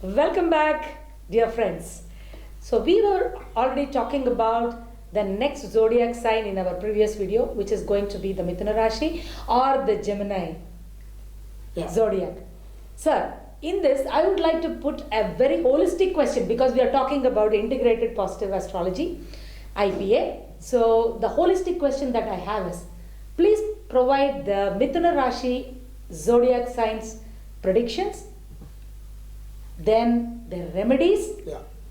Welcome back, dear friends. So, we were already talking about the next zodiac sign in our previous video, which is going to be the Mithuna Rashi or the Gemini zodiac. Sir, in this, I would like to put a very holistic question because we are talking about integrated positive astrology, IPA. So, the holistic question that I have is please provide the Mithuna Rashi zodiac signs predictions, then the remedies,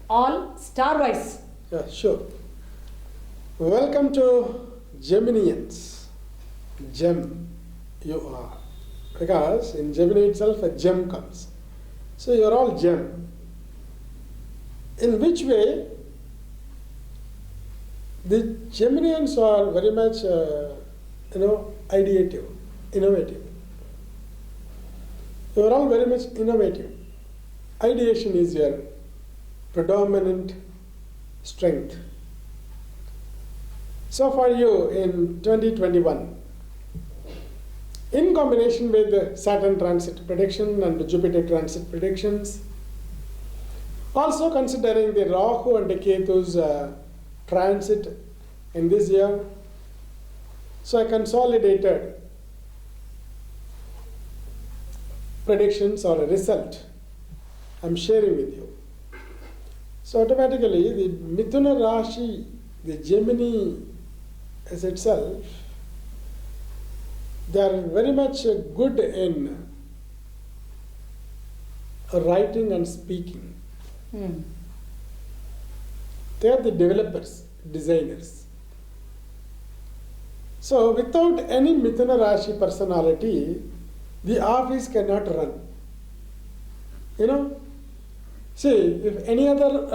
all star-wise. Yeah, sure. Welcome to Geminians. Gem, you are. Because in Gemini itself a gem comes. So you are all gem. In which way? The Geminians are very much, ideative, innovative. You are all very much innovative. Ideation is your predominant strength. So for you in 2021, in combination with the Saturn transit prediction and the Jupiter transit predictions, also considering the Rahu and the Ketu's transit in this year, so I consolidated predictions or a result I'm sharing with you. So automatically the Mithuna Rashi, the Gemini as itself, they are very much good in writing and speaking. They are the developers, designers. So without any Mithuna Rashi personality, the office cannot run. See, if any other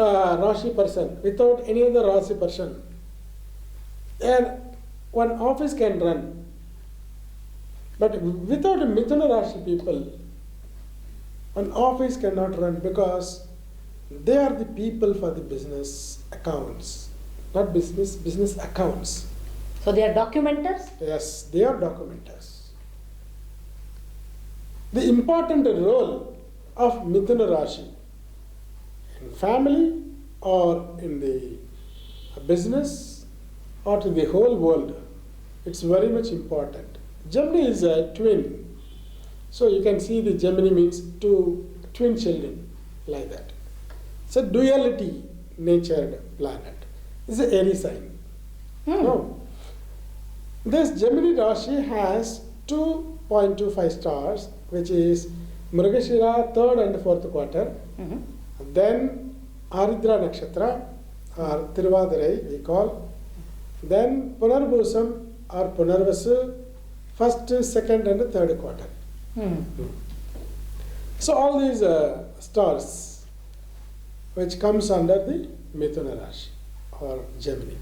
Rashi person, without any other Rashi person, and one office can run. But without a Mithuna Rashi people, an office cannot run because they are the people for the business accounts, not business accounts. So they are documenters? Yes, they are documenters. The important role of Mithuna Rashi in family or in the business or to the whole world, it's very much important. Gemini is a twin. So you can see the Gemini means two twin children, like that. It's a duality natured planet. It's an Aries sign. No. This Gemini Rashi has 2.25 stars, which is Mrigashira, 3rd and 4th quarter. Then Aridra Nakshatra or Tiruvadirai we call. Then Punarbhusam or Punarvasu, 1st, 2nd and 3rd quarter. So all these stars which comes under the Mithuna Rashi or Gemini.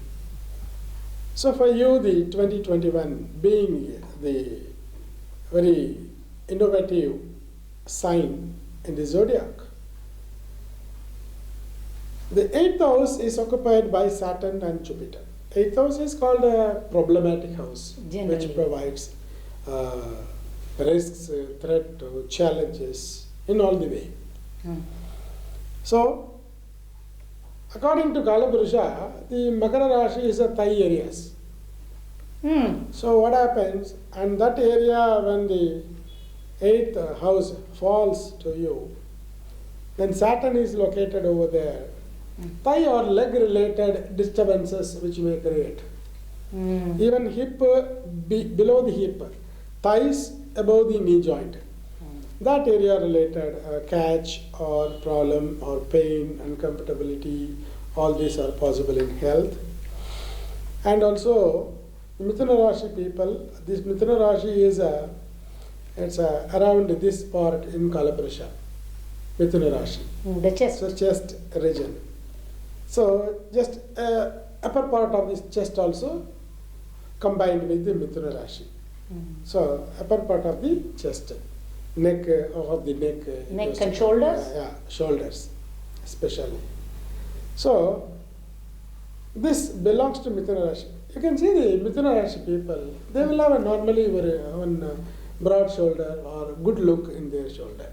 So for you the 2021 being the very innovative sign in the zodiac, the 8th house is occupied by Saturn and Jupiter. 8th house is called a problematic house, which provides risks, threat, challenges in all the way. So, according to Kalapurusha, the Makara Rashi is a Thai areas. So what happens, and that area when the 8th house falls to you, then Saturn is located over there. Thigh or leg related disturbances which may create. Even hip, below the hip, thighs above the knee joint. That area related catch or problem or pain, uncomfortability, all these are possible in health. And also, Mithuna Rashi people, this Mithuna Rashi is around this part in Kalapurusha, Mithuna Rashi. The chest. So chest region. So just upper part of this chest also combined with the Mithuna Rashi. So upper part of the chest, neck of the neck. Neck and shoulders? Yeah, shoulders especially. So this belongs to Mithuna Rashi. You can see the Mithuna Rashi people, they will have a normally one broad shoulder or good look in their shoulder.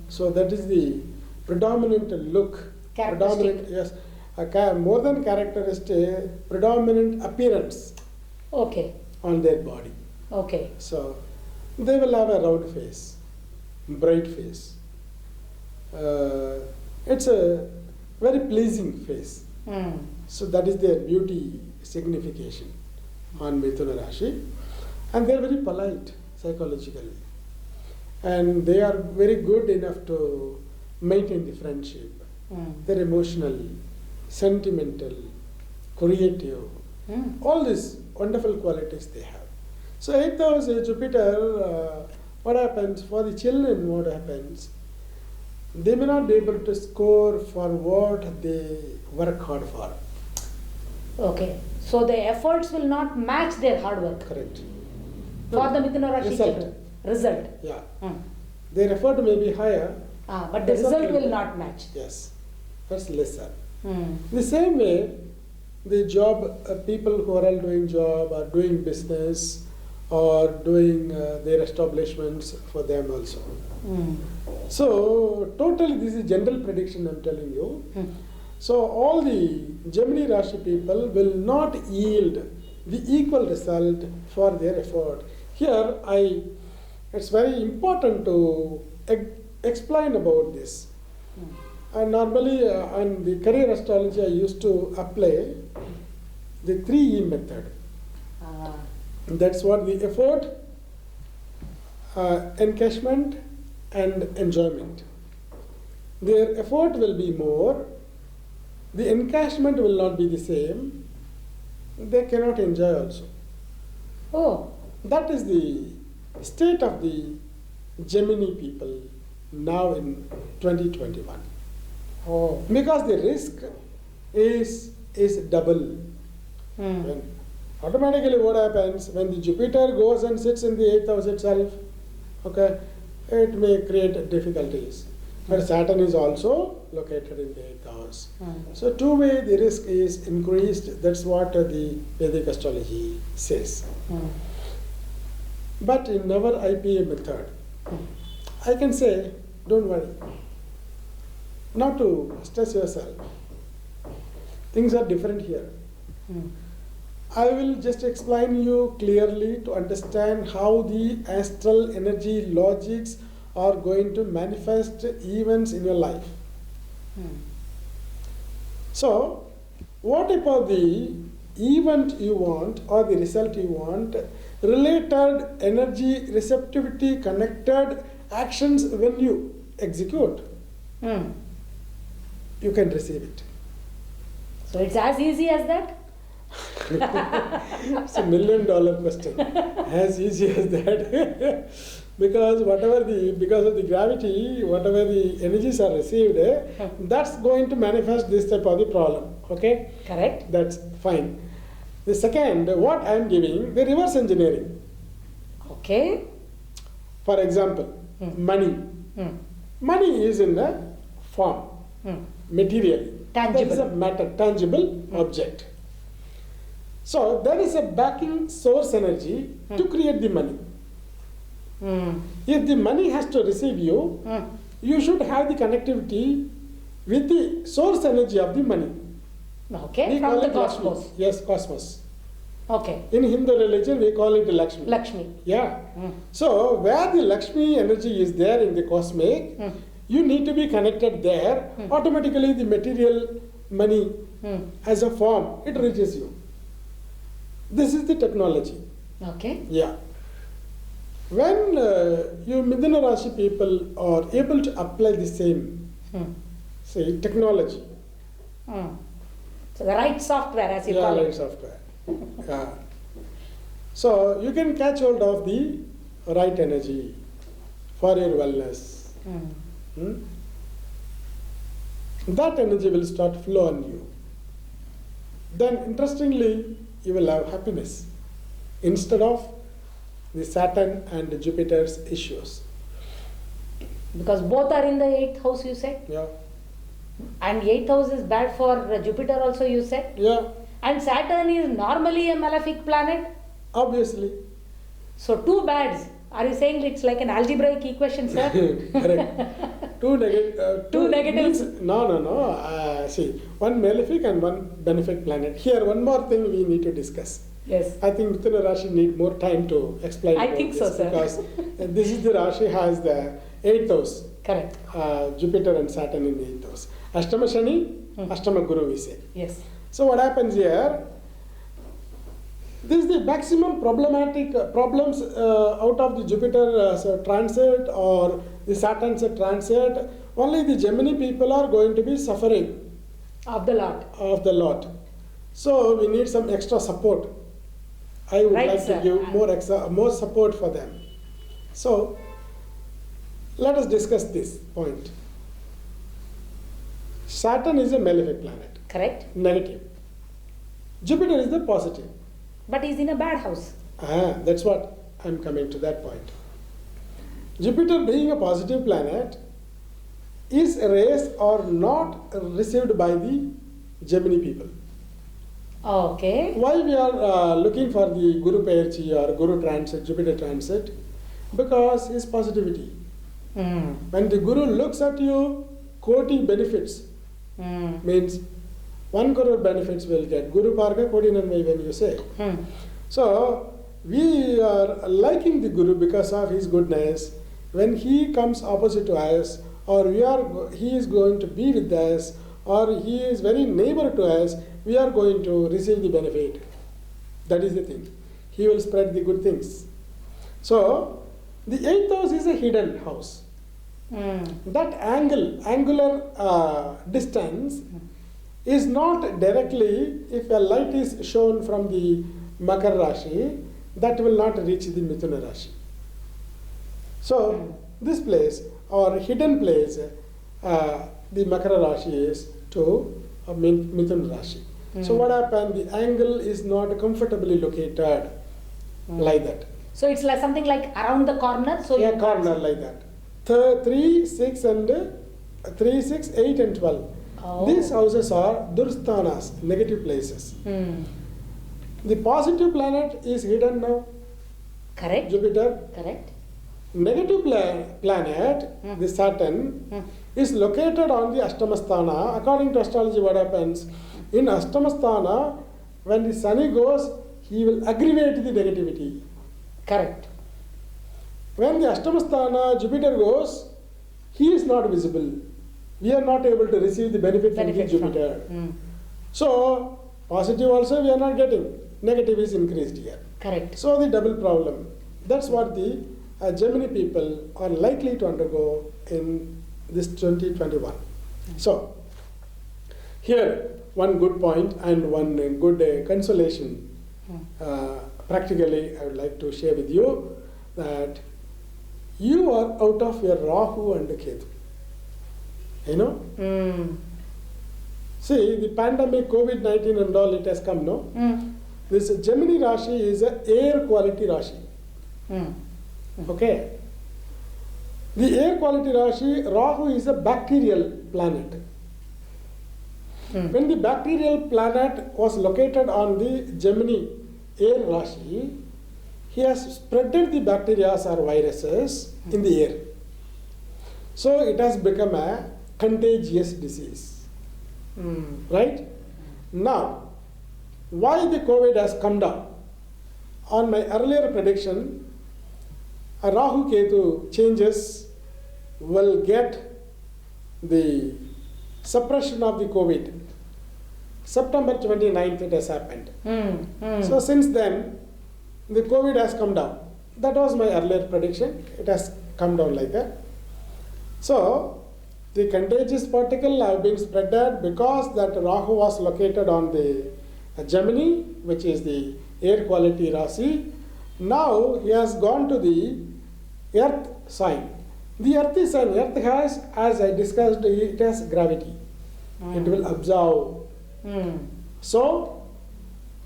So that is the predominant look, Characteristic. predominant, yes, more than characteristic, predominant appearance Okay. on their body. Okay. So they will have a round face, bright face. It's a very pleasing face. Hmm. So that is their beauty signification on Mithuna Rashi. And they are very polite psychologically. And they are very good enough to maintain the friendship. Hmm. They're emotional, sentimental, creative, all these wonderful qualities they have. So 8th house Jupiter, what happens for the children? What happens? They may not be able to score for what they work hard for. Okay. So the efforts will not match their hard work Correct. for the Mithuna Rashi Result. children. Result. Yeah. Hmm. Their effort may be higher. But the Result result will will be- not match. Yes. That's lesser. Hmm. The same way, the job people who are all doing job or doing business or doing their establishments for them also. Hmm. So totally this is general prediction I'm telling you. Hmm. So all the Gemini Rashi people will not yield the equal result for their effort. Here it's very important to explain about this. And normally on the career astrology I used to apply the 3E method. Ah. That's what the effort, encashment and enjoyment. Their effort will be more, the encashment will not be the same, they cannot enjoy also. Oh. That is the state of the Gemini people now in 2021. Oh. Because the risk is double. Hmm. When automatically what happens when the Jupiter goes and sits in the 8th house itself, okay, it may create difficulties. But Saturn is also located in the 8th house. So two-way the risk is increased. That's what the Vedic astrology says. But in our IPA method, I can say, don't worry. Not to stress yourself. Things are different here. I will just explain you clearly to understand how the astral energy logics are going to manifest events in your life. So, what about the event you want or the result you want, related energy, receptivity, connected actions when you execute, you can receive it. So it's as easy as that? It's $1 million question. As easy as that. Because because of the gravity, whatever the energies are received, that's going to manifest this type of the problem. Okay? Correct. That's fine. The second, what I am giving, the reverse engineering. Okay. For example, money. Money is in a form, material. Tangible. That is a matter, tangible object. So there is a backing source energy to create the money. If the money has to receive you, you should have the connectivity with the source energy of the money. Okay, We from call the it Lakshmi. cosmos. Yes, cosmos. Okay. In Hindu religion, we call it Lakshmi. Lakshmi. Yeah. So where the Lakshmi energy is there in the cosmic, you need to be connected there. Automatically, the material money as a form, it reaches you. This is the technology. Okay. Yeah. When you Mithuna Rashi people are able to apply the same, say, technology. So the right software, as you call Right it. software. Yeah. So you can catch hold of the right energy for your wellness. That energy will start flow on you. Then interestingly, you will have happiness instead of the Saturn and Jupiter's issues. Because both are in the 8th house, you said. Yeah. And 8th house is bad for Jupiter also, you said. Yeah. And Saturn is normally a malefic planet. Obviously. So two bads. Are you saying it's like an algebraic equation, sir? Correct. two negative. Two negatives. No. See, one malefic and one benefic planet. Here, one more thing we need to discuss. Yes. I think Mithuna Rashi need more time to explain. I about think this so, sir. Because this is the Rashi has the 8th house. Correct. Jupiter and Saturn in the 8th house. Ashtama Shani, Ashtama Guru we say. Yes. So what happens here? This is the maximum problematic problems out of the Jupiter transit or the Saturn's transit. Only the Gemini people are going to be suffering Of the lot. of the lot. So we need some extra support. I would Right, like sir. to give more support for them. So let us discuss this point. Saturn is a malefic planet, Correct. negative. Jupiter is the positive. But he's in a bad house. That's what I'm coming to that point. Jupiter being a positive planet is erased or not received by the Gemini people. Okay. Why we are looking for the Guru Payarchi or Guru transit, Jupiter transit? Because his positivity. When the Guru looks at you, koti benefits. Means 1 crore benefits will get. Guru Parga Koti Nanmai when you say. So we are liking the Guru because of his goodness. When he comes opposite to us, or he is going to be with us, or he is very neighbor to us, we are going to receive the benefit. That is the thing. He will spread the good things. So the 8th house is a hidden house. That angular distance is not directly, if a light is shown from the Makar Rashi, that will not reach the Mithuna Rashi. So this place or hidden place, the Makar Rashi is to Mithuna Rashi. So what happened? The angle is not comfortably located like that. So it's like something like around the corner. So Yeah, corner like that. 3, 6 and 3, 6, 8 and 12. Oh. These houses are dursthanas, negative places. The positive planet is hidden now, Correct. Jupiter. Correct. Negative planet, the Saturn, is located on the Ashtamasthana. According to astrology, what happens? In Ashtamasthana, when the Sunny goes, he will aggravate the negativity. Correct. When the Ashtamasthana, Jupiter goes, he is not visible. We are not able to receive the benefit from the Jupiter. So, positive also we are not getting. Negative is increased here. Correct. So, the double problem. That's what the Gemini people are likely to undergo in this 2021. So, here one good point and one good consolation. Practically, I would like to share with you that you are out of your Rahu and Ketu. You know? See, the pandemic, COVID-19 and all, it has come, no? This Gemini Rashi is an air quality Rashi. Okay? The air quality Rashi, Rahu is a bacterial planet. When the bacterial planet was located on the Gemini air Rashi, he has spreaded the bacteria or viruses in the air. So it has become a contagious disease. Right? Now, why the COVID has come down? On my earlier prediction, a Rahu Ketu changes will get the suppression of the COVID. September 29th it has happened. So since then, the COVID has come down. That was my earlier prediction. It has come down like that. So, the contagious particle have been spreaded because that Rahu was located on the Gemini, which is the air quality Rasi. Now he has gone to the earth sign. The earth sign, earth has, as I discussed, it has gravity. It will absorb. So,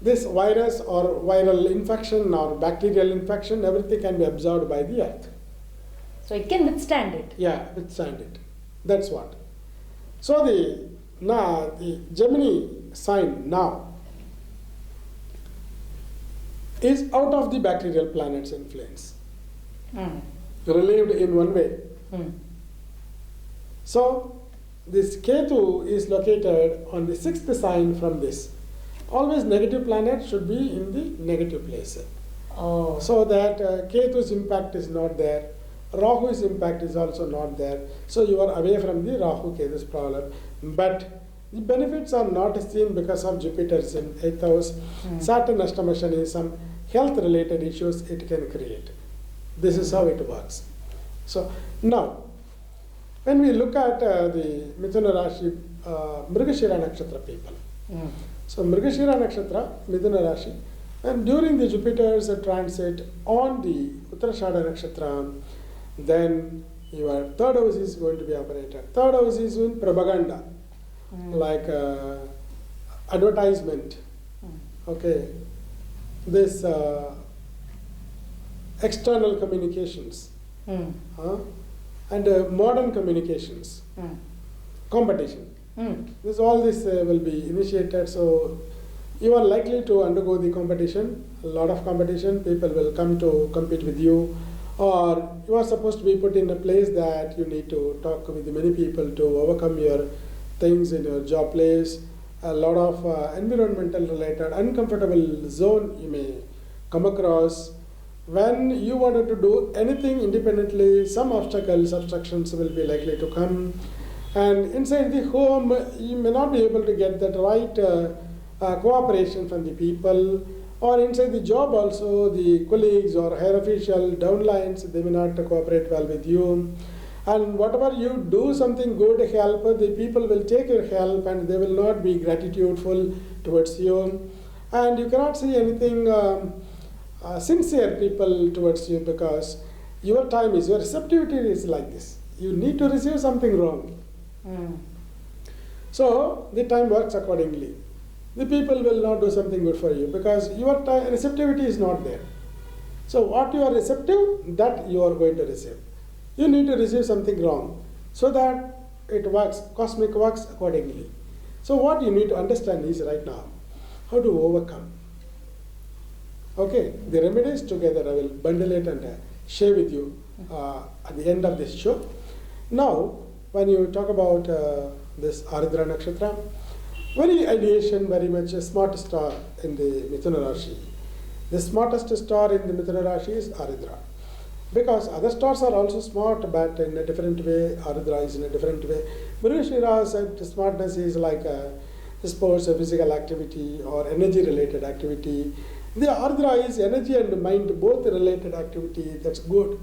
this virus or viral infection or bacterial infection, everything can be absorbed by the earth. So it can withstand it. Yeah, withstand it. That's what. So the Gemini sign now is out of the bacterial planet's influence. Relieved in one way. So this Ketu is located on the 6th sign from this. Always negative planet should be in the negative place. Oh. So that Ketu's impact is not there. Rahu's impact is also not there. So you are away from the Rahu Ketu's problem. But the benefits are not seen because of Jupiter's in 8th house. Saturn Ashtama Shani, some health related issues it can create. This is how it works. So now, when we look at the Mithuna Rashi, Mrigashira Nakshatra people. So Mrigashira Nakshatra, Mithuna Rashi, and during the Jupiter's transit on the Uttarashada Nakshatra, then your 3rd house is going to be operated. 3rd house is in propaganda, like advertisement. Okay, this external communications and modern communications, competition. All this will be initiated. So you are likely to undergo the competition, a lot of competition. People will come to compete with you, or you are supposed to be put in a place that you need to talk with many people to overcome your things in your job place. A lot of environmental related uncomfortable zone you may come across. When you wanted to do anything independently, some obstructions will be likely to come. And inside the home, you may not be able to get that right cooperation from the people. Or inside the job also, the colleagues or higher official downlines, they may not cooperate well with you. And whatever you do something good help, the people will take your help and they will not be gratitudeful towards you. And you cannot see anything sincere people towards you, because your receptivity is like this. You need to receive something wrong. So the time works accordingly. The people will not do something good for you because your receptivity is not there. So what you are receptive, that you are going to receive. You need to receive something wrong so that it works, cosmic works accordingly. So what you need to understand is right now, how to overcome. Okay, the remedies together I will bundle it and share with you at the end of this show. Now, when you talk about this Aridra Nakshatra, very ideation, very much a smart star in the Mithuna Rashi. The smartest star in the Mithuna Rashi is Aridra. Because other stars are also smart, but in a different way. Aridra is in a different way. Mrigashira's smartness is like sports or physical activity or energy related activity. The Aridra is energy and mind both related activity. That's good.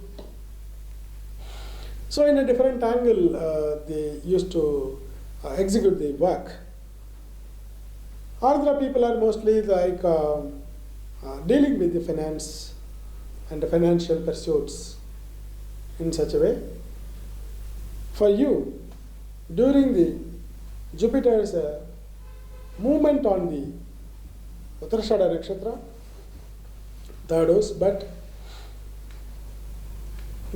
So in a different angle, they used to execute the work. Ardra people are mostly like dealing with the finance and the financial pursuits in such a way. For you, during the Jupiter's movement on the Uttarashada Nakshatra, 3rd house, but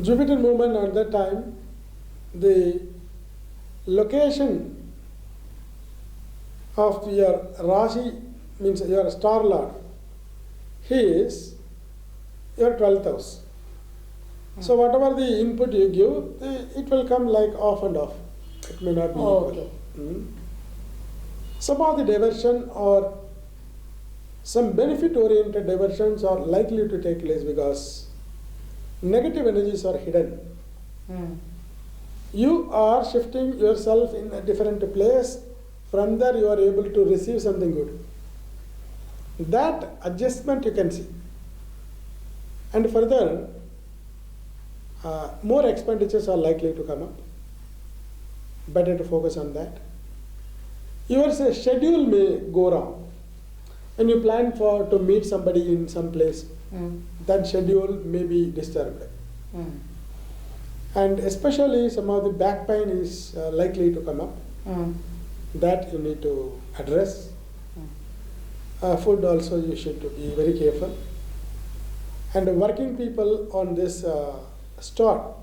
Jupiter movement at that time, the location of your Rashi, means your star lord, he is your 12th house. So whatever the input you give, it will come like off and off. It may not be equal. Okay. Some of the diversion or some benefit-oriented diversions are likely to take place because negative energies are hidden. You are shifting yourself in a different place. From there you are able to receive something good. That adjustment you can see. And further, more expenditures are likely to come up. Better to focus on that. Your schedule may go wrong. When you plan to meet somebody in some place, that schedule may be disturbed. And especially some of the back pain is likely to come up. That you need to address. Food also you should be very careful. And working people on this star,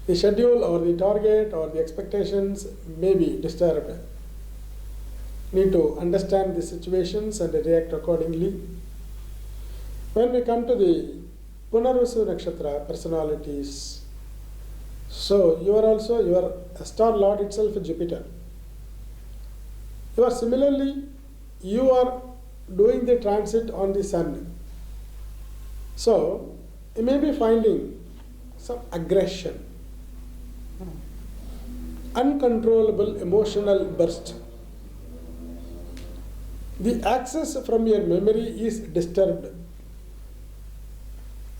the schedule or the target or the expectations may be disturbed. Need to understand the situations and react accordingly. When we come to the Punarvasu Nakshatra personalities, So you are also, your star lord itself is Jupiter. You are similarly, you are doing the transit on the sun. So you may be finding some aggression, uncontrollable emotional burst. The access from your memory is disturbed,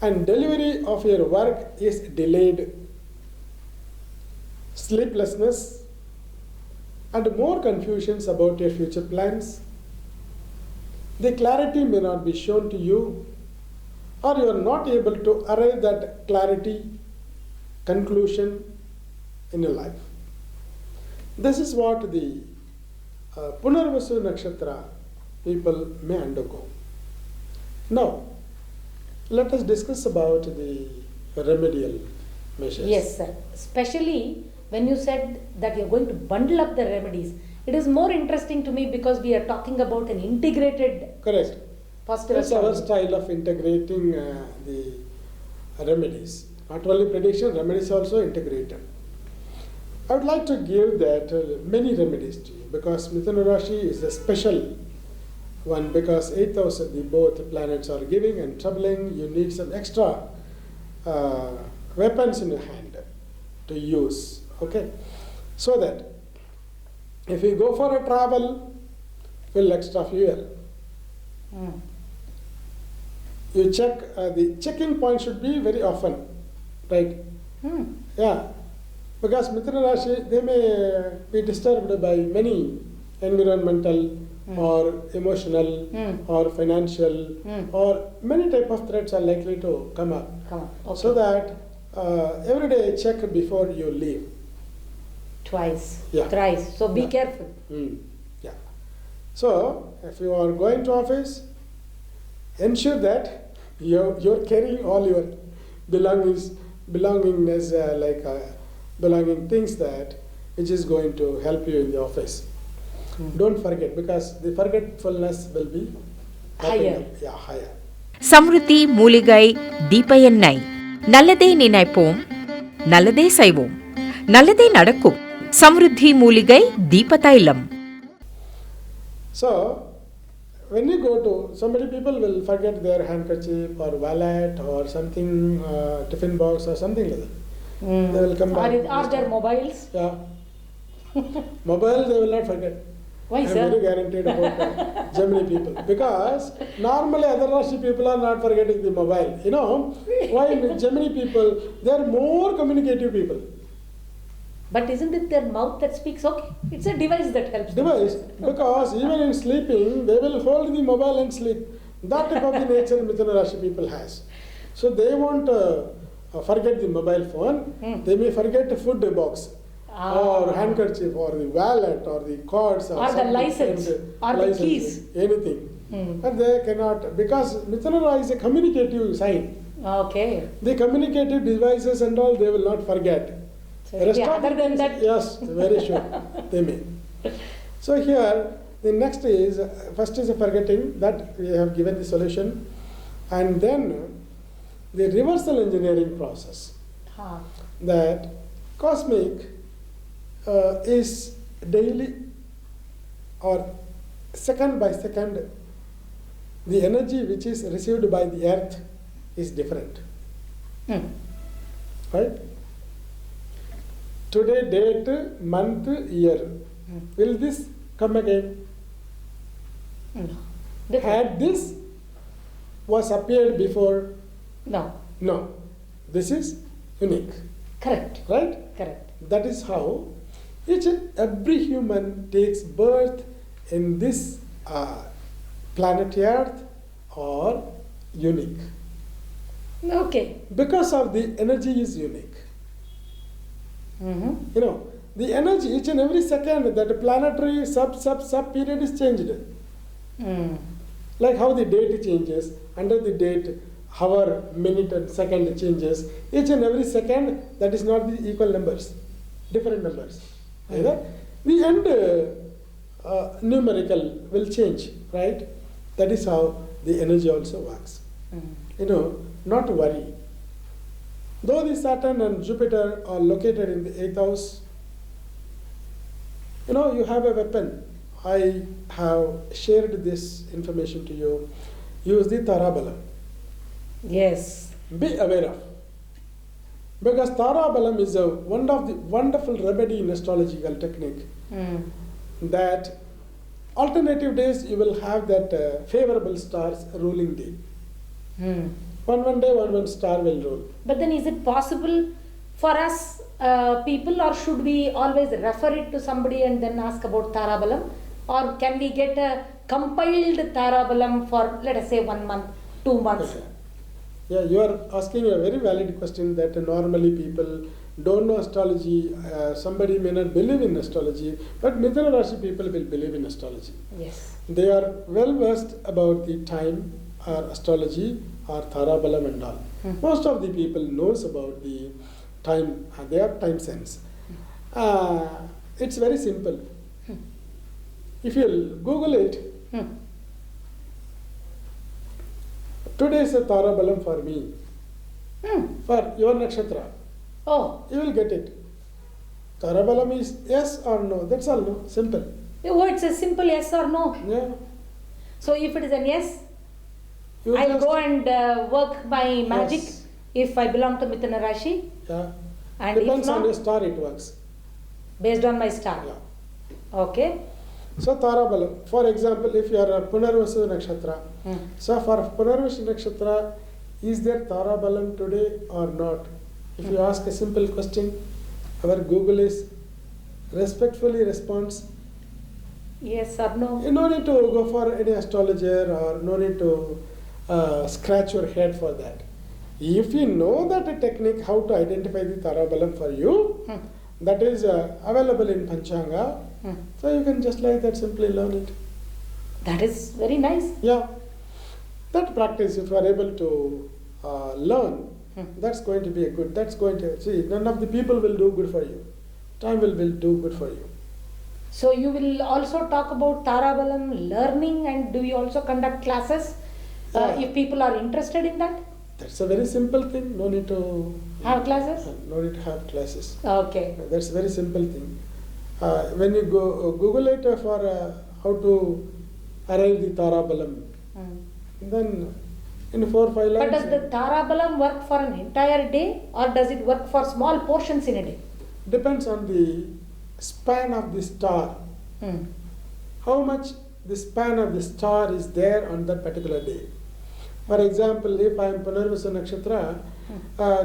and delivery of your work is delayed. Sleeplessness and more confusions about your future plans. The clarity may not be shown to you, or you are not able to arrive at clarity, conclusion in your life. This is what the Punarvasu Nakshatra people may undergo. Now, let us discuss about the remedial measures. Yes, sir. Especially when you said that you're going to bundle up the remedies, it is more interesting to me because we are talking about an integrated Correct. positive That's our astrology. style of integrating the remedies. Not only prediction, remedies also integrated. I would like to give that many remedies to you because Mithuna Rashi is a special one because 8th house the both planets are giving and troubling. You need some extra weapons in your hand to use. Okay, so that if you go for a travel, fill extra fuel. You check, the checking point should be very often, right? Yeah, because Mithuna Rashi, they may be disturbed by many environmental or emotional or financial or many type of threats are likely to come up. Okay. So that every day check before you leave. Twice, Yeah. thrice. So be Yeah. careful. Yeah. So if you are going to office, ensure that you're carrying all your belongings, belonging things that which is going to help you in the office. Don't forget because the forgetfulness will be Higher. Yeah, higher. Samriddhi மூலிகை தீப எண்ணெய் நல்லதே நினைப்போம் நல்லதே செய்வோம் நல்லதே நடக்கும் சம்ருத்தி மூலிகை தீப தைலம். So when you go to, so many people will forget their handkerchief or wallet or something, tiffin box or something like that. They will come back. Are there mobiles? Yeah. Mobile they will not forget. Why, I am sir? very guaranteed about Gemini people because normally other Rashi people are not forgetting the mobile. You know why Gemini people, they are more communicative people. But isn't it their mouth that speaks? Okay, it's a device that helps them. Device, because even in sleeping they will hold the mobile and sleep. That type of the nature Mithuna Rashi people has. So they won't forget the mobile phone. They may forget the food box. Or handkerchief, or the wallet, or the cards, or the license, or the keys, anything. But they cannot, because Mithuna Rashi is a communicative sign. Okay. The communicative devices and all they will not forget. So other than that, yes, very sure they may. So here the next is first is forgetting that we have given the solution, and then the reversal engineering process. That cosmic is daily or second by second, the energy which is received by the earth is different. Right? Today, date, month, year. Will this come again? No. Had this was appeared before? No. No. This is unique. Correct. Right? Correct. That is how each and every human takes birth in this planet Earth or unique. Okay. Because of the energy is unique. You know, the energy each and every second that planetary sub period is changed. Like how the date changes, under the date, hour, minute and second changes. Each and every second that is not the equal numbers, different numbers. Either the end numerical will change, right? That is how the energy also works. You know, not worry. Though the Saturn and Jupiter are located in the 8th house, you have a weapon. I have shared this information to you. Use the Tarabalam. Yes. Be aware of. Because Tarabalam is one of the wonderful remedy in astrological technique. That alternative days you will have that favorable stars ruling day. One day, one star will rule. But then is it possible for us people, or should we always refer it to somebody and then ask about Tarabalam? Or can we get a compiled Tarabalam for, let us say, 1 month, 2 months? Okay. Yeah, you are asking a very valid question that normally people don't know astrology. Somebody may not believe in astrology, but Mithuna Rashi people will believe in astrology. Yes. They are well versed about the time or astrology or Tarabalam and all. Most of the people knows about the time. They have time sense. It's very simple. If you Google it, today is a Tarabalam for me, for your nakshatra. Oh. You will get it. Tarabalam is yes or no. That's all. No, simple. Oh, it's a simple yes or no. Yeah. So if it is an yes, You I'll just- go and work my magic Yes. if I belong to Mithuna Rashi, Yeah. and if Depends on not, your star. It works. based on my star. Yeah. Okay. So Tarabalam, for example, if you are a Punarvasu nakshatra, so for Punarvasu nakshatra, is there Tarabalam today or not? If you ask a simple question, our Google is respectfully responds. Yes or no? You no need to go for any astrologer or no need to scratch your head for that. If you know that a technique how to identify the Tarabalam for you, that is available in Panchanga, so you can just like that simply learn it. That is very nice. Yeah, that practice, if you are able to learn, that's going to be a good, that's going to, see, none of the people will do good for you. Time will do good for you. So you will also talk about Tarabalam learning, and do you also conduct classes if people are interested in that? That's a very simple thing, no need to Have classes? No need to have classes. Okay. That's a very simple thing. When you go Google it for how to arrive the Tarabalam, then in 4 or 5 lines. But does the Tarabalam work for an entire day, or does it work for small portions in a day? Depends on the span of the star. How much the span of the star is there on that particular day. For example, if I am Punarvasu nakshatra,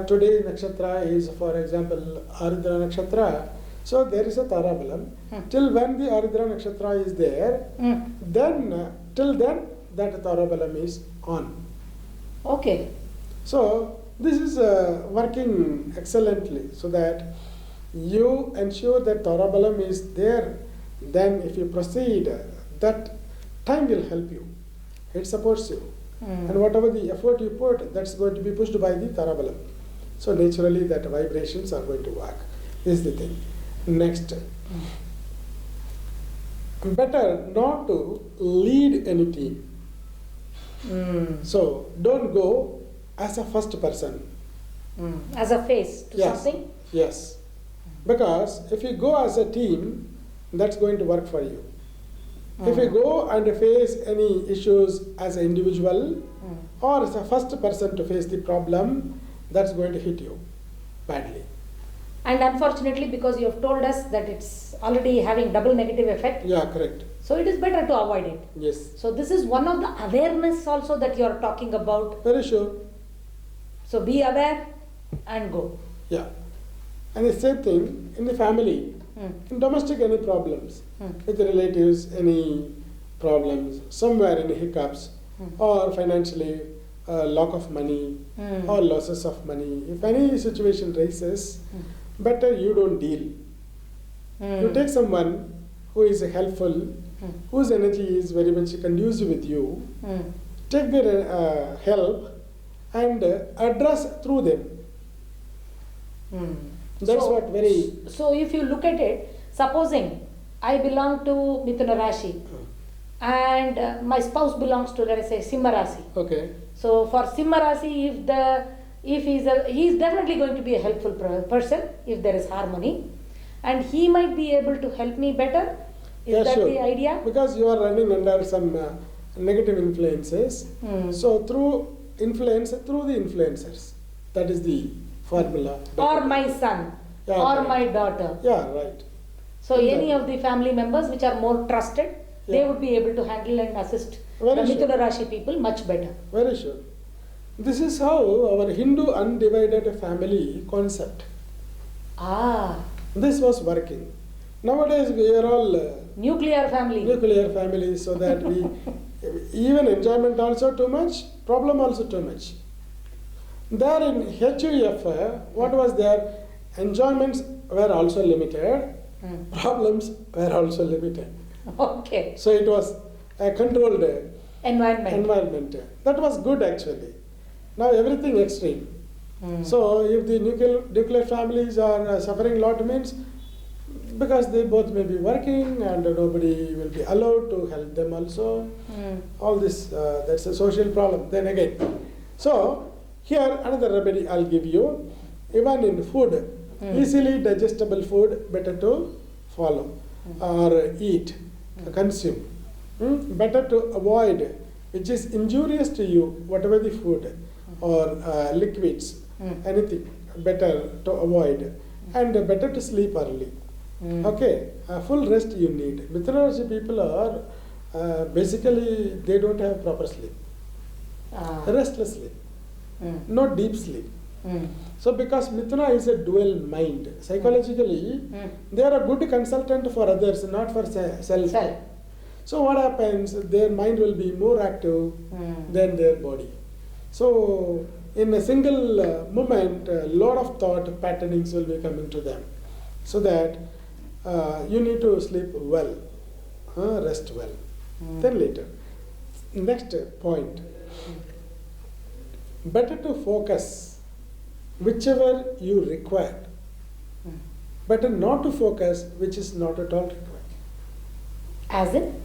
today nakshatra is, for example, Aridra nakshatra. So there is a Tarabalam. Till when the Aridra nakshatra is there, then till then that Tarabalam is on. Okay. So this is working excellently, so that you ensure that Tarabalam is there. Then if you proceed, that time will help you. It supports you. And whatever the effort you put, that's going to be pushed by the Tarabalam. So naturally that vibrations are going to work. This is the thing. Next, better not to lead any team. So don't go as a first person. As a face to Yes. something? Yes. Because if you go as a team, that's going to work for you. If you go and face any issues as an individual or as a first person to face the problem, that's going to hit you badly. And unfortunately, because you have told us that it's already having double negative effect, Yeah, correct. so it is better to avoid it. Yes. So this is one of the awareness also that you are talking about. Very sure. So be aware and go. Yeah. And the same thing in the family, in domestic, any problems, with the relatives, any problems, somewhere any hiccups, or financially lack of money, or losses of money. If any situation rises, better you don't deal. You take someone who is helpful, whose energy is very much conducive with you, take their help and address through them. That's So- what very... So if you look at it, supposing I belong to Mithuna Rashi and my spouse belongs to, let us say, Simha Rashi. Okay. So for Simha Rashi, if the if he is definitely going to be a helpful person if there is harmony, and he might be able to help me better. Is that sure. the idea? Because you are running under some negative influences. So through the influencers, that is the formula. Or my son, Yeah, or right. my daughter. Yeah, right. So any of the family members which are more trusted, they Yeah. would be able to handle and assist Very the sure. Mithuna Rashi people much better. Very sure. This is how our Hindu undivided family concept. Ah, This was working. Nowadays we are all nuclear family. nuclear families, so that we even enjoyment also too much, problem also too much. There in HUF, what was there? Enjoyments were also limited, problems were also limited. Okay. So it was a controlled Environment. That was good actually. Now everything extreme. So if the nuclear families are suffering a lot, means because they both may be working and nobody will be allowed to help them also. All this, that's a social problem. Then again, so here another remedy I'll give you. Even in food, easily digestible food better to follow or eat, consume. Better to avoid which is injurious to you, whatever the food or liquids, anything better to avoid, and better to sleep early. Okay, full rest you need. Mithuna Rashi people are basically they don't have proper sleep, restless sleep, no deep sleep. So because Mithuna is a dual mind, psychologically they are a good consultant for others, not for self. So what happens? Their mind will be more active than their body. So in a single moment, a lot of thought patternings will be coming to them. So that you need to sleep well, rest well. Then later, next point, better to focus whichever you require. Better not to focus which is not at all required. As in?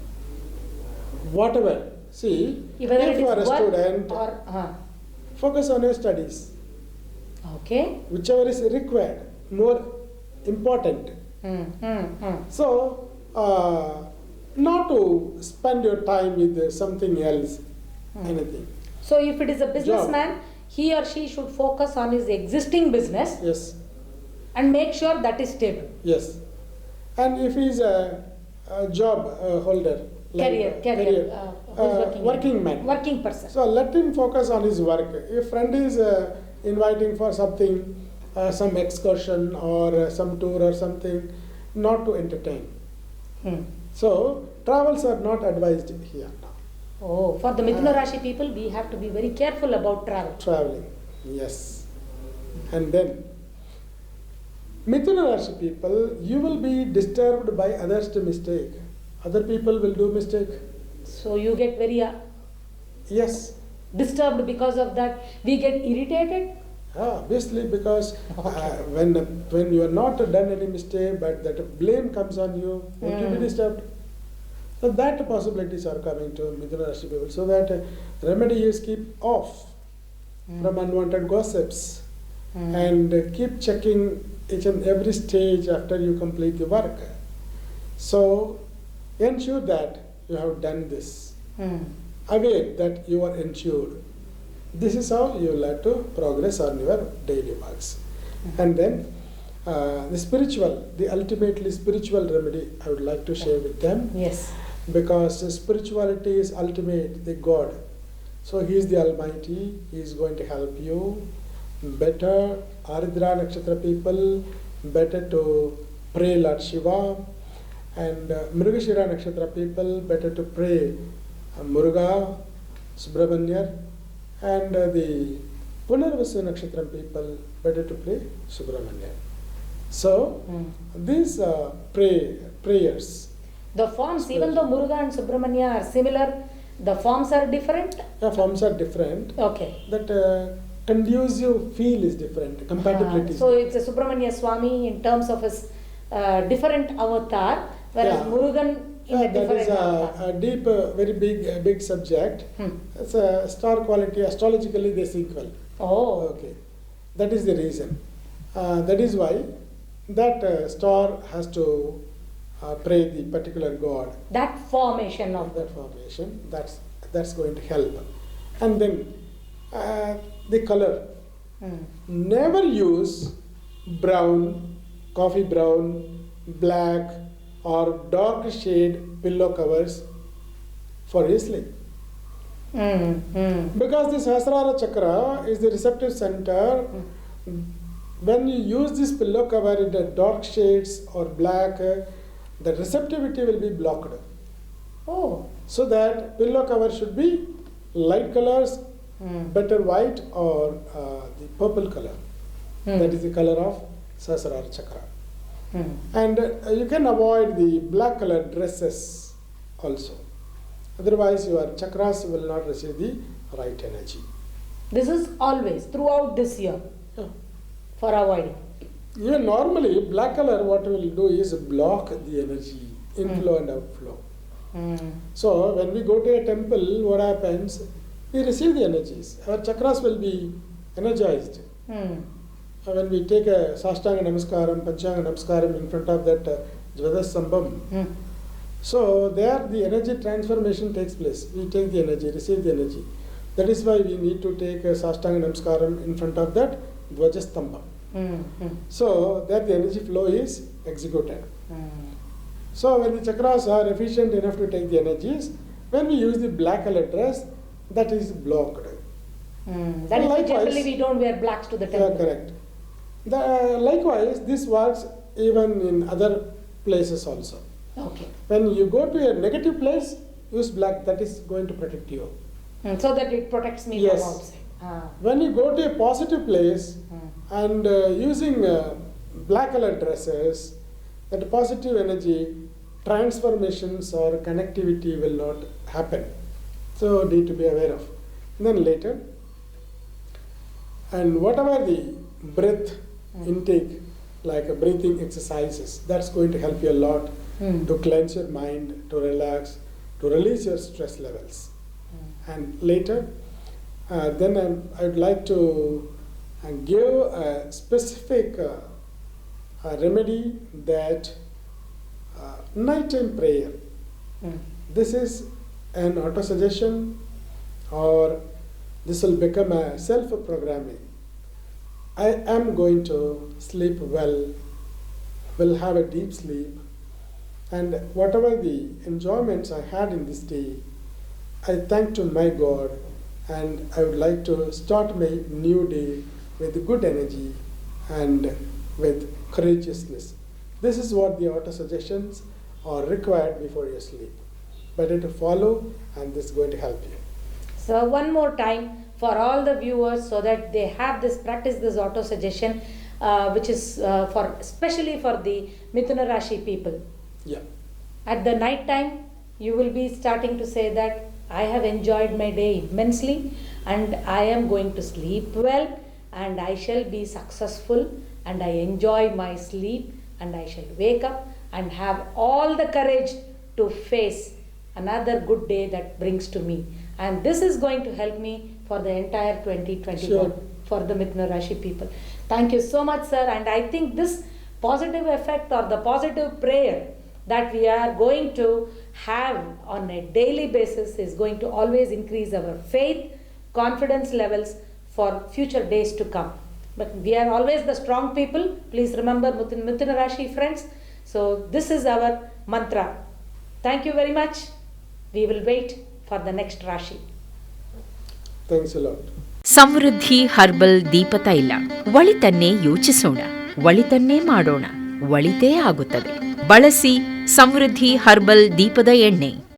Whatever. See, Whether if it you are a is work student, or focus on your studies. okay. Whichever is required, more important. So, not to spend your time with something else, anything. So if it is a businessman, he or she should focus on his existing business Yes, and make sure that is stable. yes. And if he is a job holder, like Career. Who's working man. Working person. So let him focus on his work. If friend is inviting for something, some excursion or some tour or something, not to entertain. So travels are not advised here now. Oh, for the Mithuna Rashi people, we have to be very careful about travel. Traveling, yes. And then Mithuna Rashi people, you will be disturbed by others to mistake. Other people will do mistake. So you get very Yes. disturbed because of that. We get irritated. Obviously, because when you are not done any mistake, but that blame comes on you, won't you be disturbed? So that possibilities are coming to Mithuna Rashi people. So that remedy is keep off from unwanted gossips and keep checking each and every stage after you complete the work. So ensure that you have done this. Aware that you are ensured. This is how you will have to progress on your daily works. And then the ultimately spiritual remedy I would like to share with them. Yes. Because spirituality is ultimate, the God. So He is the Almighty, He is going to help you. Better, Aridra Nakshatra people, better to pray Lord Shiva. And Mrigashira Nakshatra people, better to pray Muruga, Subramanya. And the Punarvasu Nakshatra people, better to pray Subramanya. So, these prayers. The forms, even though Muruga and Subramanya are similar, the forms are different? The forms are different. Okay. That conducive feel is different, compatibility is So it's a Subramanya Swami in terms of his different avatar, whereas Murugan in a that different is avatar. a deep, very big subject. It's a star quality, astrologically they sync well. Oh. Okay. That is the reason. That is why that star has to pray the particular god. That formation of That formation, that's going to help. And then the color. Never use brown, coffee brown, black or dark shade pillow covers for your sleep. Because the Sahasrara chakra is the receptive center. When you use this pillow cover in the dark shades or black, the receptivity will be blocked. Oh. So that pillow cover should be light colors, better white or the purple color. That is the color of Sahasrara chakra. And you can avoid the black colored dresses also. Otherwise your chakras will not receive the right energy. This is always throughout this year Yeah. for avoiding. Even normally black color what will do is block the energy, inflow and outflow. So when we go to a temple, what happens? We receive the energies. Our chakras will be energized. When we take a Sashtanga Namaskaram, Panchanga Namaskaram in front of that Jvadasambham, so there the energy transformation takes place. We take the energy, receive the energy. That is why we need to take a Sashtanga Namaskaram in front of that Dvajastambha. So that the energy flow is executed. So when the chakras are efficient enough to take the energies, when we use the black color dress, that is blocked. That is why generally we don't wear blacks to the Yeah, temple. correct. Likewise, this works even in other places also. Okay. When you go to a negative place, use black, that is going to protect you. So that it protects me Yes. from outside. When you go to a positive place and using black colored dresses, that positive energy transformations or connectivity will not happen. So need to be aware of. And then later, and whatever the breath intake, like breathing exercises, that's going to help you a lot to cleanse your mind, to relax, to release your stress levels. And later, then I would like to give a specific remedy that nighttime prayer. This is an auto-suggestion or this will become a self-programming. I am going to sleep well, will have a deep sleep, and whatever the enjoyments I had in this day, I thank to my God, and I would like to start my new day with good energy and with courageousness. This is what the auto-suggestions are required before you sleep. Better to follow, and this is going to help you. So one more time for all the viewers, so that they have this, practice this auto suggestion, which is especially for the Mithuna Rashi people. Yeah. At the night time, you will be starting to say that I have enjoyed my day immensely and I am going to sleep well and I shall be successful and I enjoy my sleep and I shall wake up and have all the courage to face another good day that brings to me. And this is going to help me for the entire 2021 Sure. for the Mithuna Rashi people. Thank you so much, sir. And I think this positive effect or the positive prayer that we are going to have on a daily basis is going to always increase our faith, confidence levels for future days to come. But we are always the strong people. Please remember Mithuna Rashi friends. So this is our mantra. Thank you very much. We will wait for the next Rashi. Thanks a lot. Samriddhi herbal ದೀಪತೈಲ. ಒಳಿತನ್ನೇ ಯೋಚಿಸೋಣ, ಒಳಿತನ್ನೇ ಮಾಡೋಣ, ಒಳಿತೇ ಆಗುತ್ತದೆ. ಬಳಸಿ ಸಮೃದ್ಧಿ herbal ದೀಪದ ಎಣ್ಣೆ.